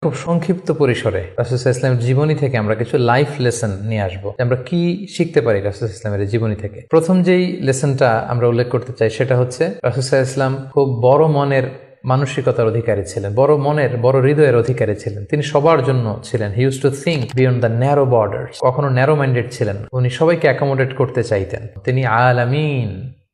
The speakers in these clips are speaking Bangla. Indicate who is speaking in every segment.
Speaker 1: খুব সংক্ষিপ্ত পরিসরে রাসূল সাল্লাল্লাহু আলাইহি ওয়াসাল্লামের জীবনী থেকে আমরা কিছু লাইফ লেসন নিয়ে আসবো। আমরা কি শিখতে পারি রাসূল সাল্লাল্লাহু আলাইহি ওয়াসাল্লামের জীবনী থেকে। প্রথম যেই লেসনটা আমরা উল্লেখ করতে চাই সেটা হচ্ছে রাসূল সাল্লাল্লাহু আলাইহি ওয়াসাল্লাম খুব বড় মনের মানসিকতার অধিকারী ছিলেন, বড় মনের, বড় হৃদয়ের অধিকারী ছিলেন। তিনি সবার জন্য ছিলেন। He use to think beyond the narrow borders. কখনো ন্যারো মাইন্ডেড ছিলেন। উনি সবাইকে অ্যাকোমোডেট করতে চাইতেন। তিনি আলামিন,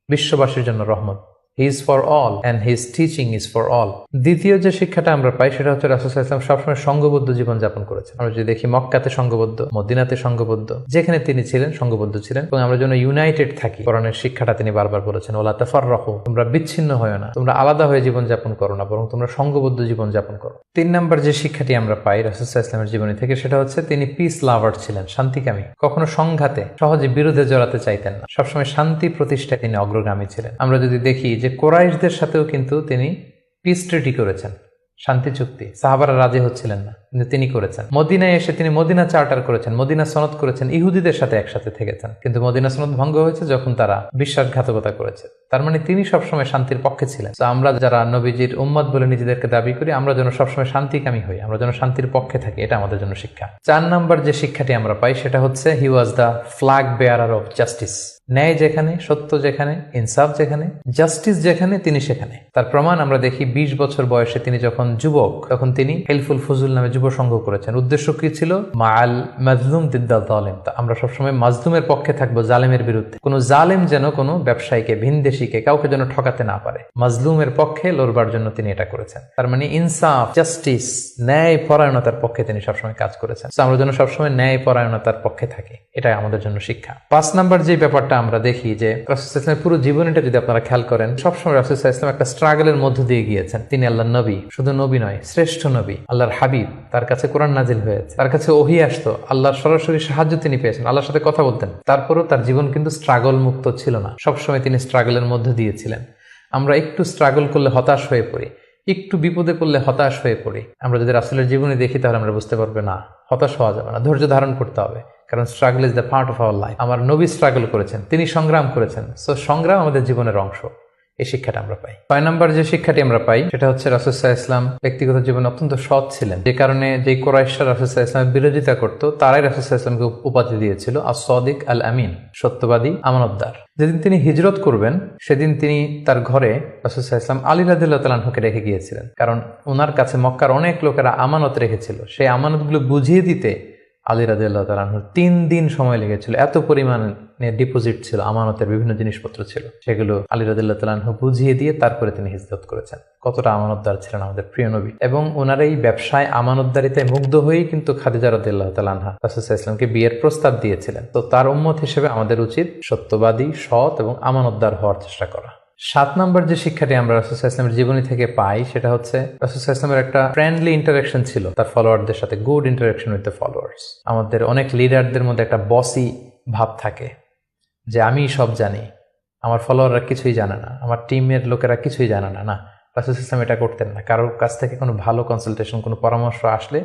Speaker 1: বিশ্ববাসীর জন্য রহমত। He is for all and his teaching is for all. দ্বিতীয় যে শিক্ষাটা আমরা পাই সেটা হচ্ছে রাসূল সাল্লাল্লাহু আলাইহি ওয়াসাল্লাম সবসময় সংঘবদ্ধ জীবন যাপন করেছেন। আমরা যদি দেখি মক্কাতে সংঘবদ্ধ, মদিনাতে সংঘবদ্ধ, যেখানে তিনি ছিলেন সংঘবদ্ধ ছিলেন এবং আমরা যেন ইউনাইটেড থাকি। কোরআনের শিক্ষাটা তিনি বারবার বলেছেন, ওয়ালা তাফাররাকু, তোমরা বিচ্ছিন্ন হয়ো না, তোমরা আলাদা হয়ে জীবন যাপন করো না, বরং তোমরা সংঘবদ্ধ জীবন যাপন করো। 3 নম্বর যে শিক্ষাটি আমরা পাই রাসূল সাল্লাল্লাহু আলাইহি ওয়াসাল্লামের জীবনী থেকে সেটা হচ্ছে তিনি পিস লাভার ছিলেন, শান্তিকামী। কখনো সংঘাতে সহজে বিরোধে জড়াতে চাইতেন না। সবসময় শান্তি প্রতিষ্ঠায় তিনি অগ্রগামী ছিলেন। আমরা যদি দেখি যে কুরাইশদের সাথেও কিন্তু তিনি পিস ট্রিটি করেছেন, শান্তি চুক্তি। সাহাবারা রাজি হচ্ছিলেন না, কিন্তু তিনি করেছেন। মদিনায় এসে তিনি মদিনা চার্টার করেছেন, মদিনা সনদ করেছেন, ইহুদিদের সাথে একসাথে থেকেছেন। কিন্তু মদিনা সনদ ভঙ্গ হয়েছে যখন তারা বিশ্বাসঘাতকতা করেছে। তার মানে তিনি সবসময় শান্তির পক্ষে ছিলেন। তো আমরা যারা নবীজির উম্মত বলে নিজেদেরকে দাবি করি, আমরা যেন সবসময় শান্তিকামী হই, আমরা যেন শান্তির পক্ষে থাকি, এটা আমাদের জন্য শিক্ষা। 4 নম্বর যে শিক্ষাটি আমরা পাই সেটা হচ্ছে he was the flag bearer of justice. ন্যায় যেখানে, সত্য যেখানে, ইনসাফ যেখানে, জাস্টিস যেখানে, তিনি সেখানে। তার প্রমাণ আমরা দেখি 20 বছর বয়সে তিনি যখন যুবক, তখন তিনি হেলফুল ফুজুল নামে যুব সংঘ করেছেন। উদ্দেশ্য কি ছিল? মাআল মাজলুম দিদ্দাল জালিম। আমরা সবসময় মাজলুমের পক্ষে থাকবো, জালেমের বিরুদ্ধে। কোনো জালেম যেন কোনো ব্যবসায়ীকে, ভিনদেশীকে, কাউকে যেন ঠকাতে না পারে, মাজলুমের পক্ষে লড়বার জন্য তিনি এটা করেছেন। তার মানে ইনসাফ, জাস্টিস, ন্যায় পরায়ণতার পক্ষে তিনি সবসময় কাজ করেছেন। আমরা যেন সবসময় ন্যায় পরায়ণতার পক্ষে থাকি, এটাই আমাদের জন্য শিক্ষা। 5 নম্বর যে ব্যাপারটা আমরা দেখি যে রাসূল সাল্লাল্লাহু আলাইহি ওয়াসাল্লামের পুরো জীবনীটা যদি আপনারা খেয়াল করেন, সবসময় রাসূল সাল্লাল্লাহু আলাইহি ওয়াসাল্লাম একটা স্ট্রাগলের মধ্য দিয়ে গিয়েছেন। তিনি আল্লাহর নবী, শুধু নবী নয়, শ্রেষ্ঠ নবী, আল্লাহর হাবিব। তার কাছে কোরআন নাজিল হয়েছে, তার কাছে ওহী আসতো, আল্লাহর সরাসরি সাহায্য তিনি পেয়েছেন, আল্লাহর সাথে কথা বলতেন। তারপরও তার জীবন কিন্তু স্ট্রাগল মুক্ত ছিল না। সবসময় তিনি স্ট্রাগলের মধ্যে দিয়েছিলেন। আমরা একটু স্ট্রাগল করলে হতাশ হয়ে পড়ি, একটু বিপদে পড়লে হতাশ হয়ে পড়ি। আমরা যদি রাসূলের জীবনী দেখি তাহলে আমরা বুঝতে পারবো না, হতাশ হওয়া যাবে না, ধৈর্য ধারণ করতে হবে। কারণ struggle is the part of our life. আমার নবী স্ট্রাগল করেছেন, তিনি সংগ্রাম করেছেন। সো সংগ্রাম আমাদের জীবনের অংশ। এই শিক্ষাটা আমরা পাই। 6 নম্বর যে শিক্ষাটি আমরা পাই সেটা হচ্ছে রাসূল সাল্লাল্লাহু আলাইহি ওয়াসাল্লাম ব্যক্তিগত জীবনে অত্যন্ত সৎ ছিলেন। যে কারণে যে কুরাইশরা রাসূল সাল্লাল্লাহু আলাইহি ওয়াসাল্লামের বিরোধিতা করত, তারাই রাসূল সাল্লাল্লাহু আলাইহি ওয়াসাল্লামকে উপাধি দিয়েছিল আস-সাদিক আল আমিন, সত্যবাদী, আমানতদার। যেদিন তিনি হিজরত করবেন সেদিন তিনি তার ঘরে রাসূল সাল্লাল্লাহু আলাইহি ওয়াসাল্লাম আলী রাদিয়াল্লাহু তাআলা আনহুকে রেখে গিয়েছিলেন। কারণ ওনার কাছে মক্কার অনেক লোকেরা আমানত রেখেছিল। সেই আমানতগুলো বুঝিয়ে দিতে আলী রাদিয়াল্লাহু তাআলা আনহুর 3 দিন সময় লেগেছিল। এত পরিমাণে ডিপোজিট ছিল, আমানতের বিভিন্ন জিনিসপত্র ছিল, সেগুলো আলী রাদিয়াল্লাহু তাআলা আনহু বুঝিয়ে দিয়ে তারপরে তিনি হিজরত করেছেন। কতটা আমানতদার ছিলেন আমাদের প্রিয় নবী। এবং ওনার এই ব্যবসায় আমানতদারিতায় মুগ্ধ হয়েই কিন্তু খাদিজা রাদিয়াল্লাহু তাআলা আনহা রাসূল সাল্লাল্লাহু আলাইহি ওয়াসাল্লামকে বিয়ের প্রস্তাব দিয়েছিলেন। তো তার উম্মত হিসেবে আমাদের উচিত সত্যবাদী, সৎ এবং আমানতদার হওয়ার চেষ্টা করা। 7 নম্বর যে শিক্ষাটি আমরা রাসূল সাল্লাল্লাহু আলাইহি ওয়াসাল্লামের জীবনী থেকে পাই সেটা হচ্ছে রাসূল সাল্লাল্লাহু আলাইহি ওয়াসাল্লামের একটা ফ্রেন্ডলি ইন্টারাকশন ছিল তার ফলোয়ারদের সাথে, good interaction with the followers. আমাদের অনেক লিডারদের মধ্যে একটা বসি ভাব থাকে যে আমি সব জানি, আমার ফলোয়াররা কিছুই জানে না, আমার টিমের লোকেরা কিছুই জানে না। না, রাসূল সাল্লাল্লাহু আলাইহি ওয়াসাল্লাম এটা করতেন না। কারোর কাছ থেকে কোনো ভালো কনসালটেশন, কোনো পরামর্শ আসলে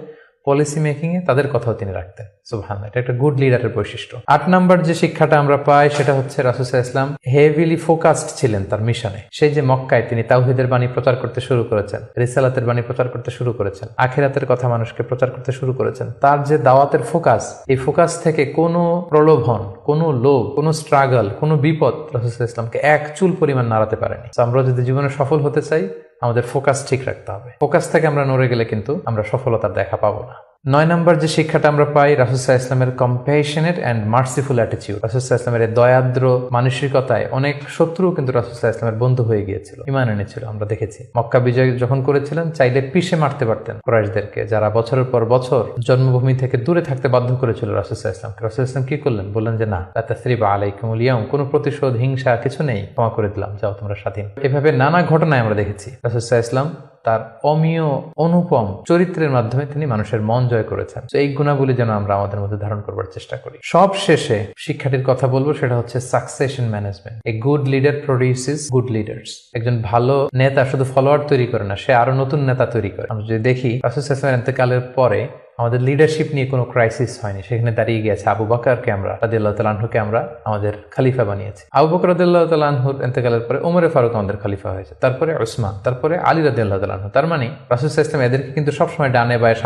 Speaker 1: পলিসি মেকিং এ তাদের কথাও তিনি রাখতেন। সুবহানাল্লাহ, এটা একটা গুড লিডারের বৈশিষ্ট্য। 8 নম্বর যে শিক্ষাটা আমরা পাই সেটা হচ্ছে রাসূল সাল্লাল্লাহু আলাইহি ওয়াসাল্লাম হেভিলি ফোকাসড ছিলেন তার মিশনে। সেই যে মক্কায় তিনি তাওহীদের বাণী প্রচার করতে শুরু করেছেন, রিসালাতের বাণী প্রচার করতে শুরু করেছেন, আখিরাতের কথা মানুষকে প্রচার করতে শুরু করেছেন। তার যে দাওয়াতের ফোকাস, এই ফোকাস থেকে কোনো প্রলোভন, কোনো লোভ, কোনো স্ট্রাগল, কোনো বিপদ রাসূল সাল্লাল্লাহু আলাইহি ওয়াসাল্লামকে এক চুল পরিমাণ নাড়াতে পারেনি। আমরা যদি জীবনে সফল হতে চাই আমাদের ফোকাস ঠিক রাখতে হবে। ফোকাস থেকে আমরা নড়ে গেলে কিন্তু আমরা সফলতার দেখা পাবো না। 9 নম্বর যে শিক্ষাটা আমরা পাই রাসূল সাল্লাল্লাহু আলাইহি ওয়াসাল্লামের কম্প্যাশনেট এন্ড মার্সিফুল অ্যাটিটিউড। রাসূল সাল্লাল্লাহু আলাইহি ওয়াসাল্লামের দয়াদ্র মানসিকতায় অনেক শত্রু কিন্তু রাসূল সাল্লাল্লাহু আলাইহি ওয়াসাল্লামের বন্ধু হয়ে গিয়েছিল, ঈমান এনেছিল। আমরা দেখেছি মক্কা বিজয় যখন করেছিলেন চাইলে পিষে মারতে পারতেন কুরাইশদেরকে, যারা বছরের পর বছর জন্মভূমি থেকে দূরে থাকতে বাধ্য করেছিল রাসূল সাল্লাল্লাহু আলাইহি ওয়াসাল্লামকে। রাসূল সাল্লাল্লাহু আলাইহি ওয়াসাল্লাম কি করলেন? বললেন যে না, লা তাসরিবা আলাইকুমুল ইয়াউম, কোনো প্রতিশোধ, হিংসা কিছু নেই, ক্ষমা করে দিলাম, যাও তোমরা স্বাধীন। এভাবে নানা ঘটনায় আমরা দেখেছি রাসূল সাল্লাল্লাহু আলাইহি ওয়াসাল্লাম তার অমীয় অনুপম চরিত্রের মাধ্যমে তিনি মানুষের মন জয় করেছেন। এই গুণাবলী যেন আমরা আমাদের মধ্যে ধারণ করবার চেষ্টা করি। সব শেষে শিক্ষাটির কথা বলবো সেটা হচ্ছে succession management. A good leader produces good leaders. একজন ভালো নেতা শুধু ফলোয়ার তৈরি করে না, সে আরো নতুন নেতা তৈরি করে। আমরা যদি দেখি রাসূল সাল্লাল্লাহু আলাইহি ওয়াসাল্লামের ইন্তেকালের পরে আমাদের লিডারশিপ নিয়ে কোনো ক্রাইসিস হয়নি, সেখানে দাঁড়িয়ে গিয়েছে আবু বকরকে আমরা রাদিয়াল্লাহু তাআলা আনহুকে আমরা আমাদের খলিফা বানিয়েছি। আবু বকর রাদিয়াল্লাহু তাআলা আনহুর ইন্তেকালের পরে ওমরে ফারুক আমাদের খলিফা হয়েছে, তারপরে উসমান, তারপরে আলী রাদিয়াল্লাহু তাআলা আনহু। তার মানে রাসূল সাল্লাল্লাহু আলাইহি ওয়াসাল্লাম এদেরকে কিন্তু সবসময় ডানে বায়ে